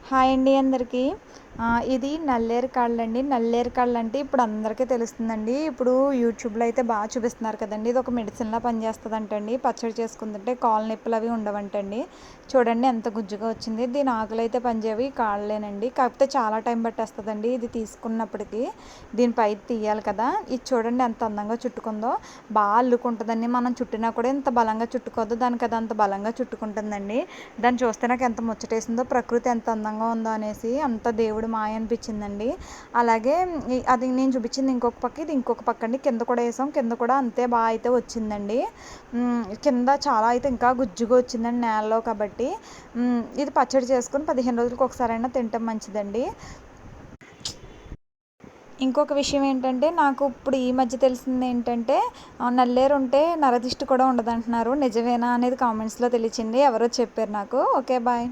Hi అండి అందరికీ. ఇది నల్లేరు కాళ్ళండి. నల్లేరు కాళ్ళంటే ఇప్పుడు అందరికీ తెలుస్తుందండి. ఇప్పుడు యూట్యూబ్‌లో అయితే బాగా చూపిస్తున్నారు కదండీ! ఇది ఒక మెడిసిన్‌లా పనిచేస్తదంటండి. పచ్చడి చేసుకుంటుంటే కాళ్ళు నొప్పులు అవి ఉండవంటండి. చూడండి ఎంత గుజ్జుగా వచ్చింది. దీని ఆకులైతే పనిచేయవు. ఈ కాళ్ళేనండి. కాకపోతే చాలా టైం పట్టేస్తదండి ఇది తీసుకున్నప్పటికి. దీని పై తీయాలి కదా! ఇది చూడండి ఎంత అందంగా చుట్టుకుందో. బాగా అల్లుకుంటదండి. మనం చుట్టినా కూడా ఇంత బలంగా చుట్టుకోదు. దానికి అది అంత బలంగా చుట్టుకుంటుందండి. దాన్ని చూస్తే నాకు ఎంత ముచ్చటేసిందో, ప్రకృతి ఎంత అందంగా ఉందో అనేసి అంత దేవుడి మాయ అనిపించిందండి. అలాగే అది నేను చూపించింది ఇంకొక పక్క, ఇది ఇంకొక పక్క అండి. కింద కూడా వేసాం, కింద కూడా అంతే బాగా అయితే వచ్చిందండి. కింద చాలా అయితే ఇంకా గుజ్జుగా వచ్చిందండి నేలలో కాబట్టి. ఇది పచ్చడి చేసుకొని 15 రోజులకు ఒకసారైనా తింటే మంచిదండి. ఇంకొక విషయం ఏంటంటే, నాకు ఇప్పుడు ఈ మధ్య తెలిసింది ఏంటంటే, నల్లేరు ఉంటే నరదిష్టి కూడా ఉండదంటున్నారు. నిజమేనా అనేది కామెంట్స్‌లో తెలియచేయండి. ఎవరో చెప్పారు నాకు. ఓకే. బాయ్.